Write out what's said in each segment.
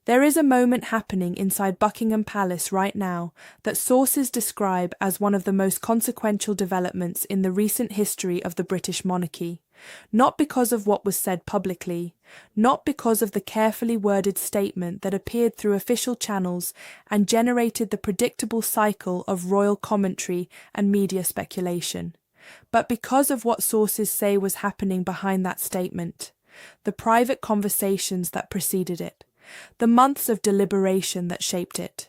There is a moment happening inside Buckingham Palace right now that sources describe as one of the most consequential developments in the recent history of the British monarchy. Not because of what was said publicly, not because of the carefully worded statement that appeared through official channels and generated the predictable cycle of royal commentary and media speculation, but because of what sources say was happening behind that statement, the private conversations that preceded it, the months of deliberation that shaped it.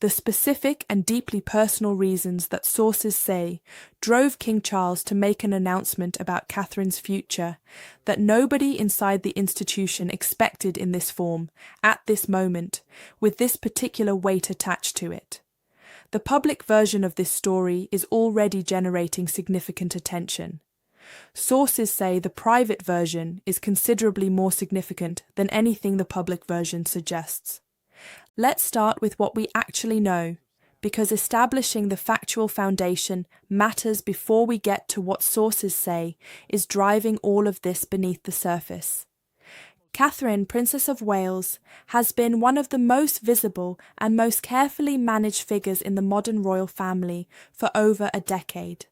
The specific and deeply personal reasons that sources say drove King Charles to make an announcement about Catherine's future that nobody inside the institution expected in this form, at this moment, with this particular weight attached to it. The public version of this story is already generating significant attention. Sources say the private version is considerably more significant than anything the public version suggests. Let's start with what we actually know, because establishing the factual foundation matters before we get to what sources say is driving all of this beneath the surface. Catherine, Princess of Wales, has been one of the most visible and most carefully managed figures in the modern royal family for over a decade.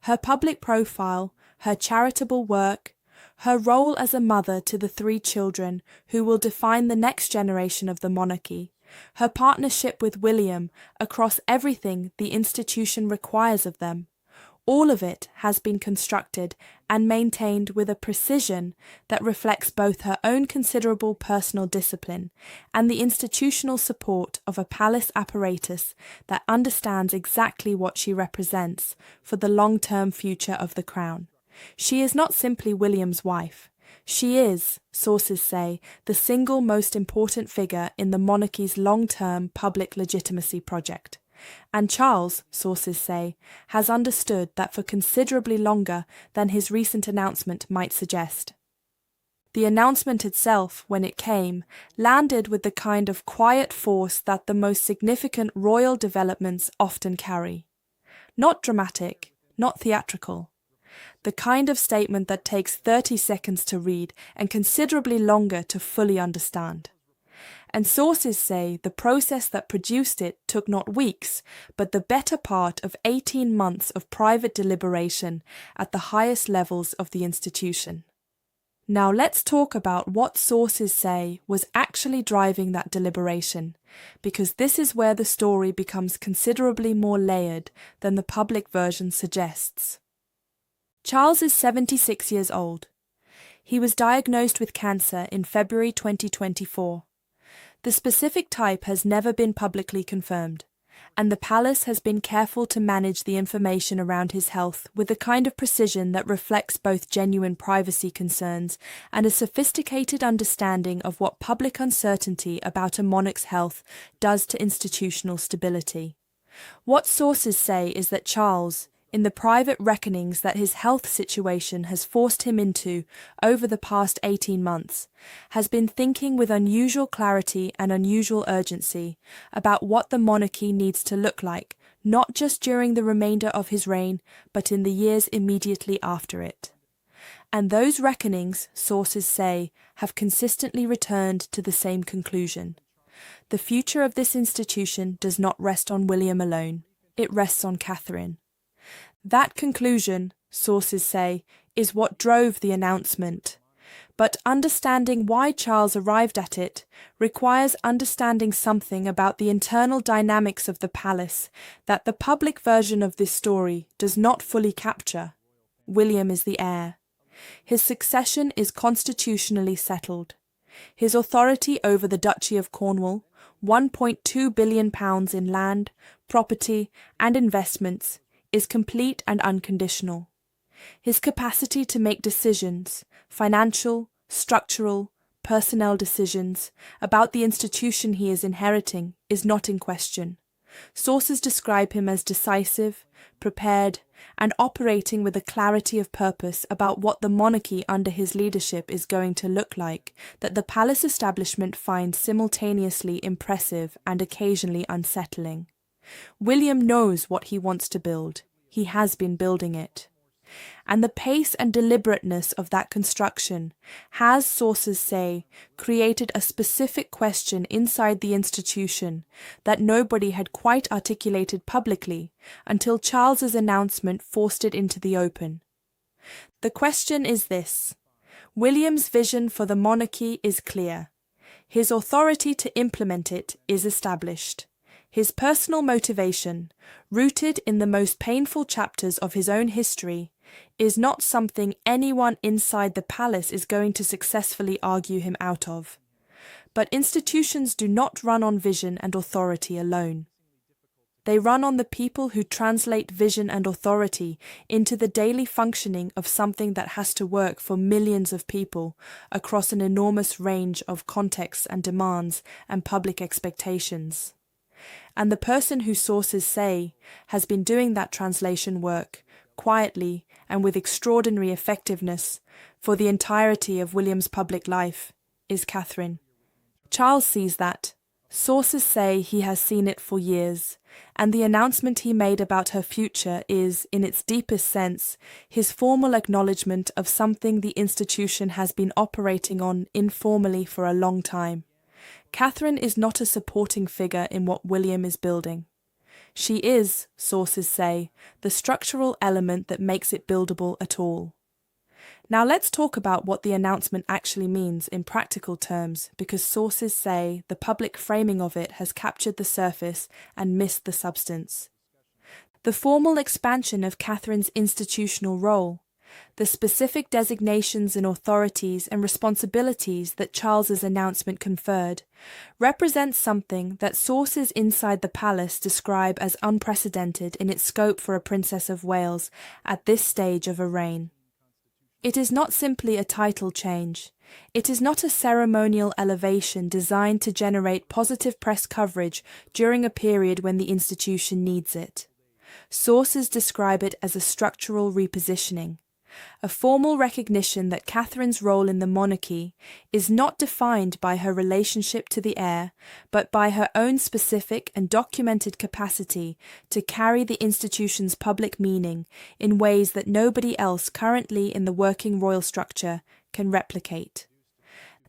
Her public profile, her charitable work, her role as a mother to the 3 children who will define the next generation of the monarchy, her partnership with William across everything the institution requires of them, all of it has been constructed and maintained with a precision that reflects both her own considerable personal discipline and the institutional support of a palace apparatus that understands exactly what she represents for the long-term future of the crown. She is not simply William's wife. She is, sources say, the single most important figure in the monarchy's long-term public legitimacy project. And Charles, sources say, has understood that for considerably longer than his recent announcement might suggest. The announcement itself, when it came, landed with the kind of quiet force that the most significant royal developments often carry. Not dramatic, not theatrical. The kind of statement that takes 30 seconds to read and considerably longer to fully understand. And sources say the process that produced it took not weeks, but the better part of 18 months of private deliberation at the highest levels of the institution. Now let's talk about what sources say was actually driving that deliberation, because this is where the story becomes considerably more layered than the public version suggests. Charles is 76 years old. He was diagnosed with cancer in February 2024. The specific type has never been publicly confirmed, and the palace has been careful to manage the information around his health with a kind of precision that reflects both genuine privacy concerns and a sophisticated understanding of what public uncertainty about a monarch's health does to institutional stability. What sources say is that Charles, in the private reckonings that his health situation has forced him into over the past 18 months, has been thinking with unusual clarity and unusual urgency about what the monarchy needs to look like, not just during the remainder of his reign, but in the years immediately after it. And those reckonings, sources say, have consistently returned to the same conclusion. The future of this institution does not rest on William alone, it rests on Catherine. That conclusion, sources say, is what drove the announcement. But understanding why Charles arrived at it requires understanding something about the internal dynamics of the palace that the public version of this story does not fully capture. William is the heir. His succession is constitutionally settled. His authority over the Duchy of Cornwall, £1.2 billion in land, property, and investments, is complete and unconditional. His capacity to make decisions, financial, structural, personnel decisions, about the institution he is inheriting is not in question. Sources describe him as decisive, prepared, and operating with a clarity of purpose about what the monarchy under his leadership is going to look like, that the palace establishment finds simultaneously impressive and occasionally unsettling. William knows what he wants to build. He has been building it. and the pace and deliberateness of that construction has, sources say, created a specific question inside the institution that nobody had quite articulated publicly until Charles's announcement forced it into the open. The question is this: William's vision for the monarchy is clear. His authority to implement it is established. His personal motivation, rooted in the most painful chapters of his own history, is not something anyone inside the palace is going to successfully argue him out of. But institutions do not run on vision and authority alone. They run on the people who translate vision and authority into the daily functioning of something that has to work for millions of people across an enormous range of contexts and demands and public expectations. And the person who, sources say, has been doing that translation work quietly and with extraordinary effectiveness for the entirety of William's public life is Catherine. Charles sees that. Sources say he has seen it for years, and the announcement he made about her future is, in its deepest sense, his formal acknowledgement of something the institution has been operating on informally for a long time. Catherine is not a supporting figure in what William is building. She is, sources say, the structural element that makes it buildable at all. Now let's talk about what the announcement actually means in practical terms, because sources say the public framing of it has captured the surface and missed the substance. The formal expansion of Catherine's institutional role, the specific designations and authorities and responsibilities that Charles's announcement conferred, represents something that sources inside the palace describe as unprecedented in its scope for a Princess of Wales at this stage of a reign. It is not simply a title change. It is not a ceremonial elevation designed to generate positive press coverage during a period when the institution needs it. Sources describe it as a structural repositioning, a formal recognition that Catherine's role in the monarchy is not defined by her relationship to the heir, but by her own specific and documented capacity to carry the institution's public meaning in ways that nobody else currently in the working royal structure can replicate.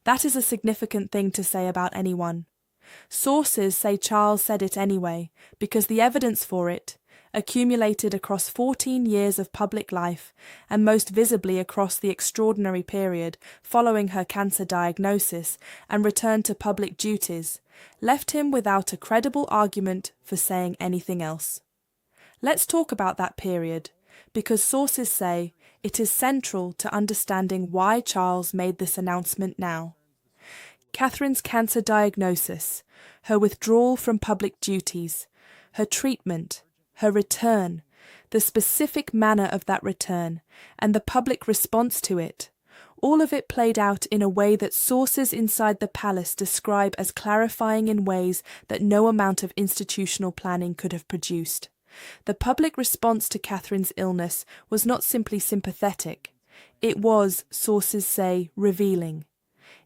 That is a significant thing to say about anyone. Sources say Charles said it anyway, because the evidence for it, accumulated across 14 years of public life, and most visibly across the extraordinary period following her cancer diagnosis and return to public duties, left him without a credible argument for saying anything else. Let's talk about that period, because sources say it is central to understanding why Charles made this announcement now. Catherine's cancer diagnosis, her withdrawal from public duties, her treatment, her return, the specific manner of that return, and the public response to it, all of it played out in a way that sources inside the palace describe as clarifying in ways that no amount of institutional planning could have produced. The public response to Catherine's illness was not simply sympathetic. It was, sources say, revealing.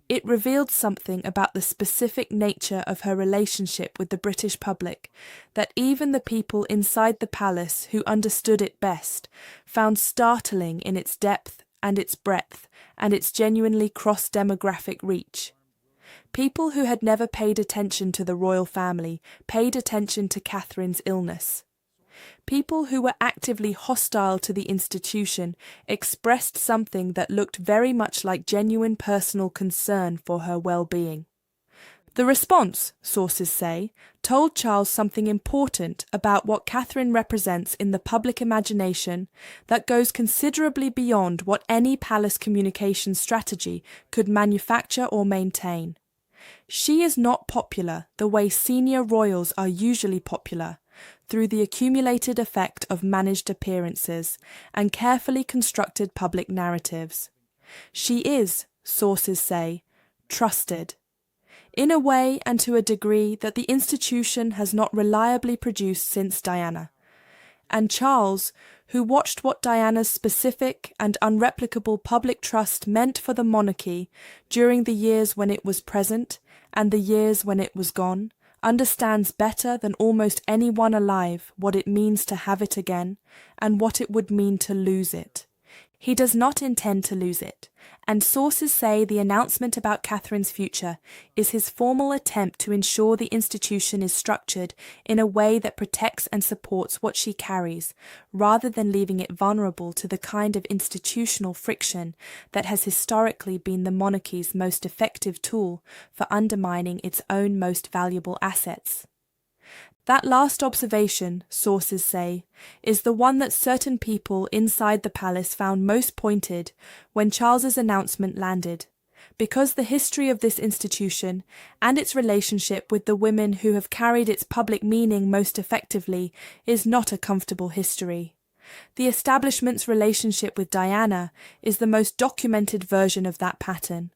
It revealed something about the specific nature of her relationship with the British public that even the people inside the palace who understood it best found startling in its depth and its breadth and its genuinely cross-demographic reach. People who had never paid attention to the royal family paid attention to Catherine's illness. People who were actively hostile to the institution expressed something that looked very much like genuine personal concern for her well-being. The response, sources say, told Charles something important about what Catherine represents in the public imagination that goes considerably beyond what any palace communication strategy could manufacture or maintain. She is not popular the way senior royals are usually popular, through the accumulated effect of managed appearances and carefully constructed public narratives. She is, sources say, trusted, in a way and to a degree that the institution has not reliably produced since Diana. And Charles, who watched what Diana's specific and unreplicable public trust meant for the monarchy during the years when it was present and the years when it was gone, understands better than almost anyone alive what it means to have it again and what it would mean to lose it. He does not intend to lose it, and sources say the announcement about Catherine's future is his formal attempt to ensure the institution is structured in a way that protects and supports what she carries, rather than leaving it vulnerable to the kind of institutional friction that has historically been the monarchy's most effective tool for undermining its own most valuable assets. That last observation, sources say, is the one that certain people inside the palace found most pointed when Charles's announcement landed, because the history of this institution and its relationship with the women who have carried its public meaning most effectively is not a comfortable history. The establishment's relationship with Diana is the most documented version of that pattern.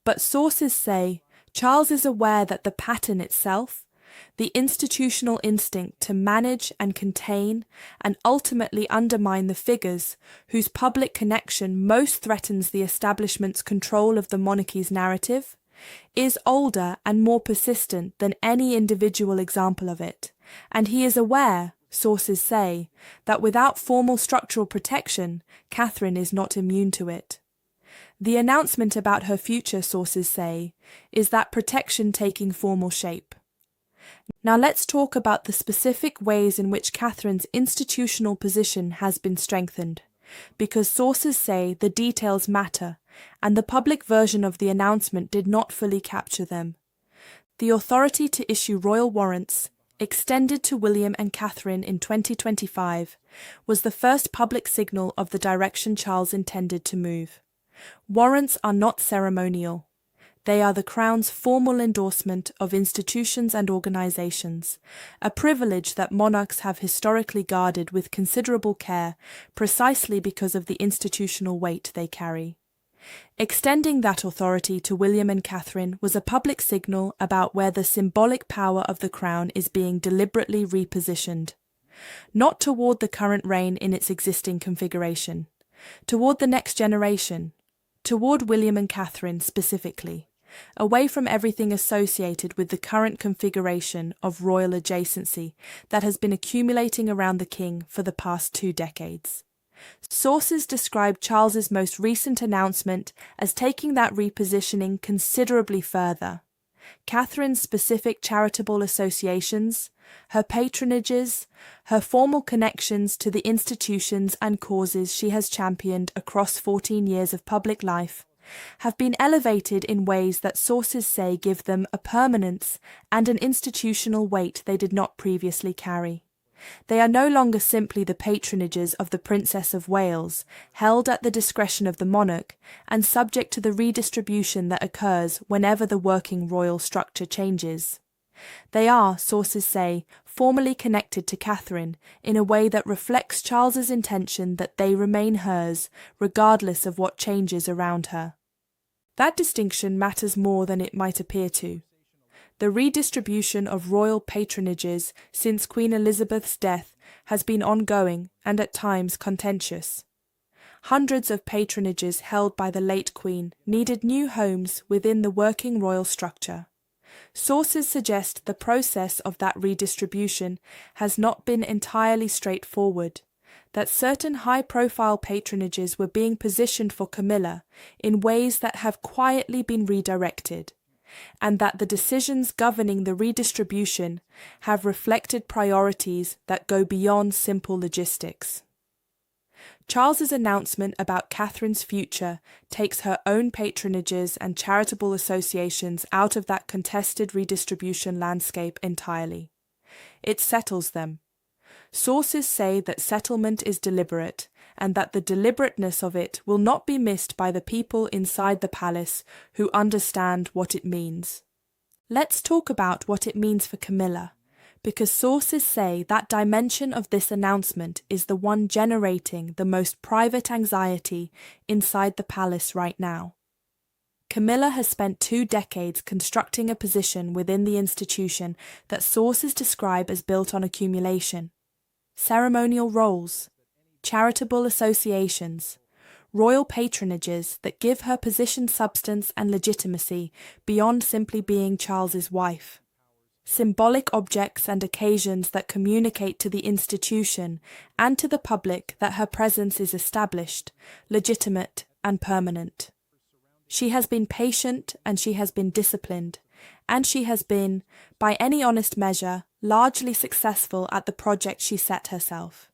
But sources say Charles is aware that the pattern itself, the institutional instinct to manage and contain and ultimately undermine the figures whose public connection most threatens the establishment's control of the monarchy's narrative, is older and more persistent than any individual example of it, and he is aware, sources say, that without formal structural protection, Catherine is not immune to it. The announcement about her future, sources say, is that protection taking formal shape. Now let's talk about the specific ways in which Catherine's institutional position has been strengthened, because sources say the details matter, and the public version of the announcement did not fully capture them. The authority to issue royal warrants, extended to William and Catherine in 2025, was the first public signal of the direction Charles intended to move. Warrants are not ceremonial. They are the Crown's formal endorsement of institutions and organisations, a privilege that monarchs have historically guarded with considerable care precisely because of the institutional weight they carry. Extending that authority to William and Catherine was a public signal about where the symbolic power of the Crown is being deliberately repositioned. Not toward the current reign in its existing configuration, toward the next generation, toward William and Catherine specifically, away from everything associated with the current configuration of royal adjacency that has been accumulating around the king for the past 2 decades. Sources describe Charles's most recent announcement as taking that repositioning considerably further. Catherine's specific charitable associations, her patronages, her formal connections to the institutions and causes she has championed across 14 years of public life, have been elevated in ways that sources say give them a permanence and an institutional weight they did not previously carry. They are no longer simply the patronages of the Princess of Wales, held at the discretion of the monarch and subject to the redistribution that occurs whenever the working royal structure changes. They are, sources say, formally connected to Catherine in a way that reflects Charles's intention that they remain hers, regardless of what changes around her. That distinction matters more than it might appear to. The redistribution of royal patronages since Queen Elizabeth's death has been ongoing and at times contentious. Hundreds of patronages held by the late Queen needed new homes within the working royal structure. Sources suggest the process of that redistribution has not been entirely straightforward, that certain high-profile patronages were being positioned for Camilla in ways that have quietly been redirected, and that the decisions governing the redistribution have reflected priorities that go beyond simple logistics. Charles's announcement about Catherine's future takes her own patronages and charitable associations out of that contested redistribution landscape entirely. It settles them. Sources say that settlement is deliberate, and that the deliberateness of it will not be missed by the people inside the palace who understand what it means. Let's talk about what it means for Camilla, because sources say that dimension of this announcement is the one generating the most private anxiety inside the palace right now. Camilla has spent 2 decades constructing a position within the institution that sources describe as built on accumulation. Ceremonial roles, charitable associations, royal patronages that give her position substance and legitimacy beyond simply being Charles's wife. symbolic objects and occasions that communicate to the institution and to the public that her presence is established, legitimate, and permanent. She has been patient and she has been disciplined, and she has been, by any honest measure, largely successful at the project she set herself.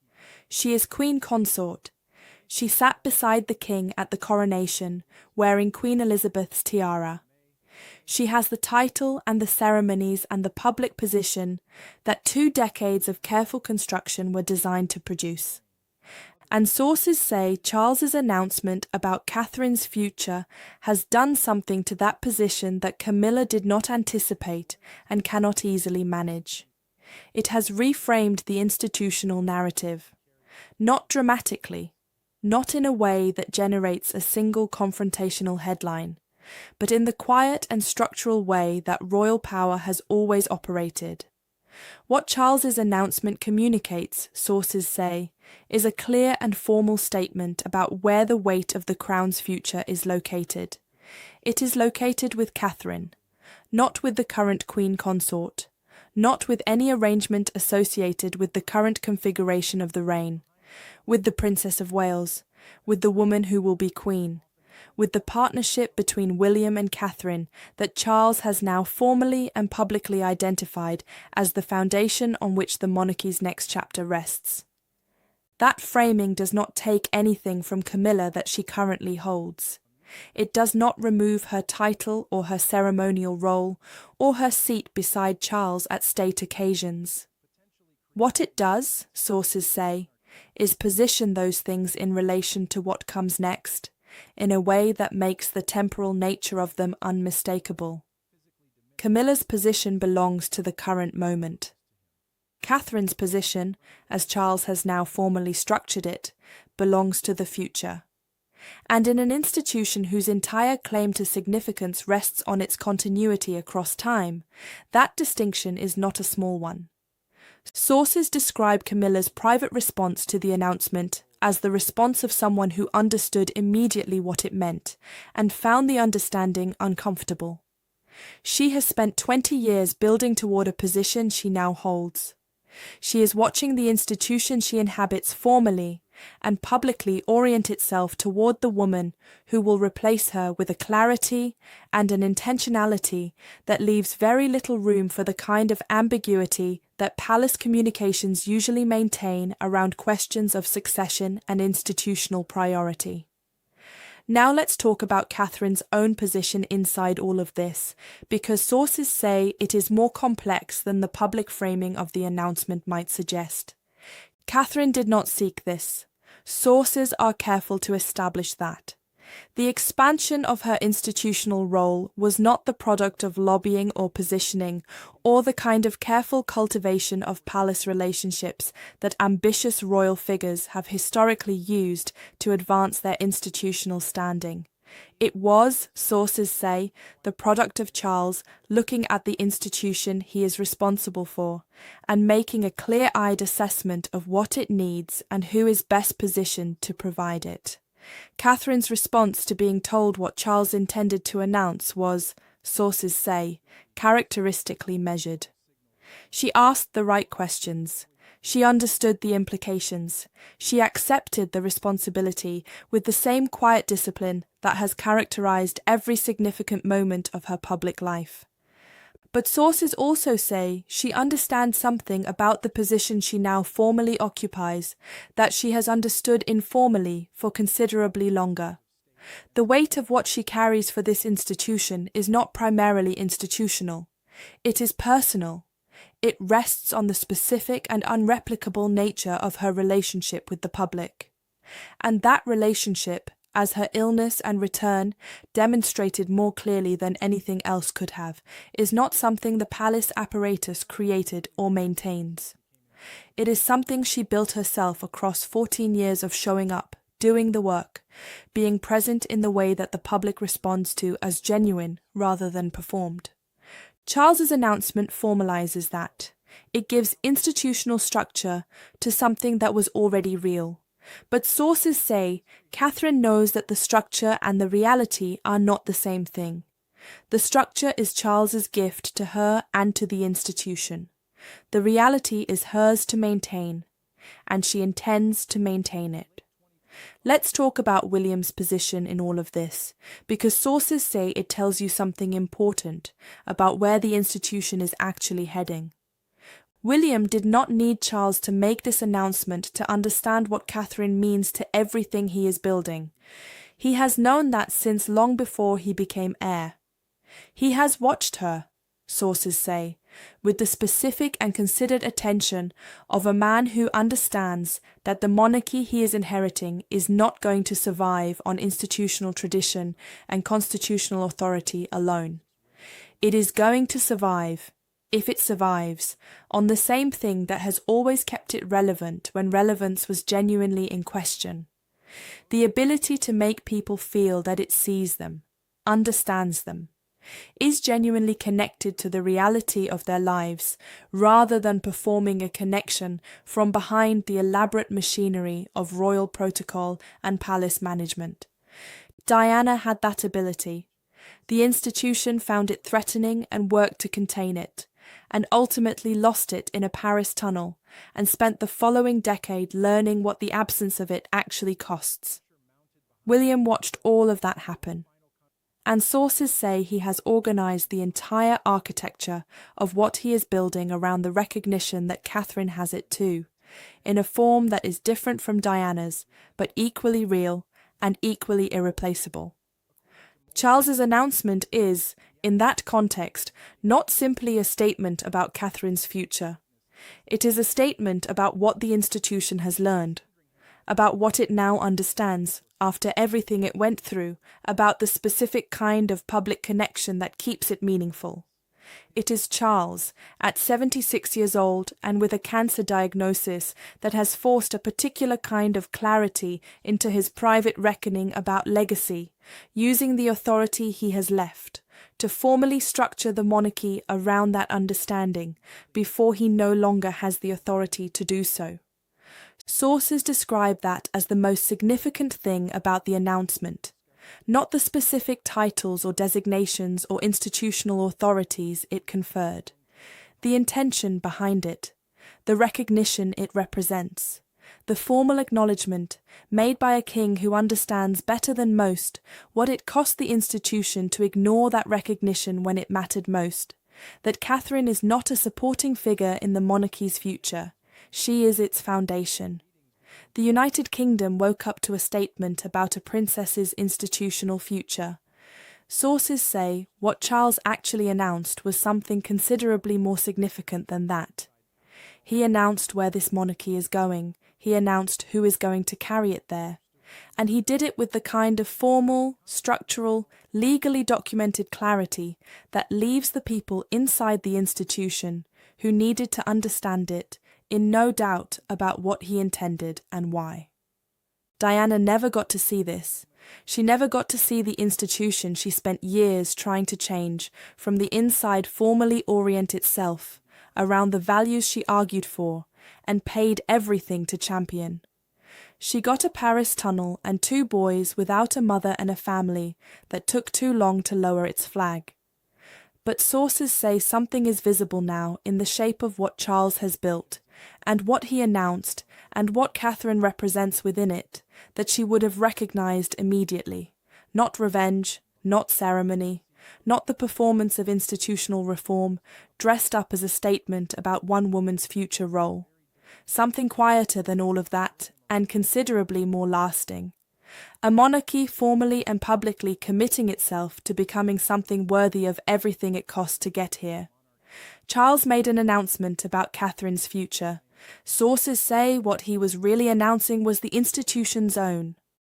She is Queen Consort. She sat beside the king at the coronation, wearing Queen Elizabeth's tiara. She has the title and the ceremonies and the public position that 2 decades of careful construction were designed to produce. And sources say Charles's announcement about Catherine's future has done something to that position that Camilla did not anticipate and cannot easily manage. It has reframed the institutional narrative. Not dramatically, not in a way that generates a single confrontational headline, but in the quiet and structural way that royal power has always operated. What Charles's announcement communicates, sources say, is a clear and formal statement about where the weight of the crown's future is located. It is located with Catherine, not with the current Queen Consort, not with any arrangement associated with the current configuration of the reign, with the Princess of Wales, with the woman who will be Queen, with the partnership between William and Catherine that Charles has now formally and publicly identified as the foundation on which the monarchy's next chapter rests. That framing does not take anything from Camilla that she currently holds. It does not remove her title or her ceremonial role or her seat beside Charles at state occasions. What it does, sources say, is position those things in relation to what comes next, in a way that makes the temporal nature of them unmistakable. Camilla's position belongs to the current moment. Catherine's position, as Charles has now formally structured it, belongs to the future. And in an institution whose entire claim to significance rests on its continuity across time, that distinction is not a small one. Sources describe Camilla's private response to the announcement as the response of someone who understood immediately what it meant and found the understanding uncomfortable. She has spent 20 years building toward a position she now holds. She is watching the institution she inhabits formally and publicly orient itself toward the woman who will replace her with a clarity and an intentionality that leaves very little room for the kind of ambiguity that palace communications usually maintain around questions of succession and institutional priority. Now let's talk about Catherine's own position inside all of this, because sources say it is more complex than the public framing of the announcement might suggest. Catherine did not seek this. Sources are careful to establish that. The expansion of her institutional role was not the product of lobbying or positioning, or the kind of careful cultivation of palace relationships that ambitious royal figures have historically used to advance their institutional standing. It was, sources say, the product of Charles looking at the institution he is responsible for and making a clear-eyed assessment of what it needs and who is best positioned to provide it. Catherine's response to being told what Charles intended to announce was, sources say, characteristically measured. She asked the right questions. She understood the implications. She accepted the responsibility with the same quiet discipline that has characterized every significant moment of her public life. But sources also say she understands something about the position she now formally occupies that she has understood informally for considerably longer. The weight of what she carries for this institution is not primarily institutional. It is personal. It rests on the specific and unreplicable nature of her relationship with the public. And that relationship, as her illness and return demonstrated more clearly than anything else could have, is not something the palace apparatus created or maintains. It is something she built herself across 14 years of showing up, doing the work, being present in the way that the public responds to as genuine rather than performed. Charles's announcement formalizes that. It gives institutional structure to something that was already real. But sources say Catherine knows that the structure and the reality are not the same thing. The structure is Charles's gift to her and to the institution. The reality is hers to maintain, and she intends to maintain it. Let's talk about William's position in all of this, because sources say it tells you something important about where the institution is actually heading. William did not need Charles to make this announcement to understand what Catherine means to everything he is building. He has known that since long before he became heir. He has watched her, sources say, with the specific and considered attention of a man who understands that the monarchy he is inheriting is not going to survive on institutional tradition and constitutional authority alone. It is going to survive, if it survives, on the same thing that has always kept it relevant when relevance was genuinely in question: the ability to make people feel that it sees them, understands them, is genuinely connected to the reality of their lives, rather than performing a connection from behind the elaborate machinery of royal protocol and palace management. Diana had that ability. The institution found it threatening and worked to contain it, and ultimately lost it in a Paris tunnel, and spent the following decade learning what the absence of it actually costs. William watched all of that happen. And sources say he has organized the entire architecture of what he is building around the recognition that Catherine has it too, in a form that is different from Diana's, but equally real and equally irreplaceable. Charles's announcement is, in that context, not simply a statement about Catherine's future. It is a statement about what the institution has learned, about what it now understands after everything it went through, about the specific kind of public connection that keeps it meaningful. It is Charles, at 76 years old and with a cancer diagnosis, that has forced a particular kind of clarity into his private reckoning about legacy, using the authority he has left to formally structure the monarchy around that understanding before he no longer has the authority to do so. Sources describe that as the most significant thing about the announcement, not the specific titles or designations or institutional authorities it conferred, the intention behind it, the recognition it represents, the formal acknowledgement made by a king who understands better than most what it cost the institution to ignore that recognition when it mattered most, that Catherine is not a supporting figure in the monarchy's future. She is its foundation. The United Kingdom woke up to a statement about a princess's institutional future. Sources say what Charles actually announced was something considerably more significant than that. He announced where this monarchy is going. He announced who is going to carry it there. And he did it with the kind of formal, structural, legally documented clarity that leaves the people inside the institution who needed to understand it in no doubt about what he intended and why. Diana never got to see this. She never got to see the institution she spent years trying to change from the inside formally orient itself around the values she argued for and paid everything to champion. She got a Paris tunnel and 2 boys without a mother and a family that took too long to lower its flag. But sources say something is visible now in the shape of what Charles has built, and what he announced, and what Catherine represents within it, that she would have recognized immediately. Not revenge, not ceremony, not the performance of institutional reform, dressed up as a statement about one woman's future role. Something quieter than all of that, and considerably more lasting. A monarchy formally and publicly committing itself to becoming something worthy of everything it cost to get here. Charles made an announcement about Catherine's future. Sources say what he was really announcing was the institution's own.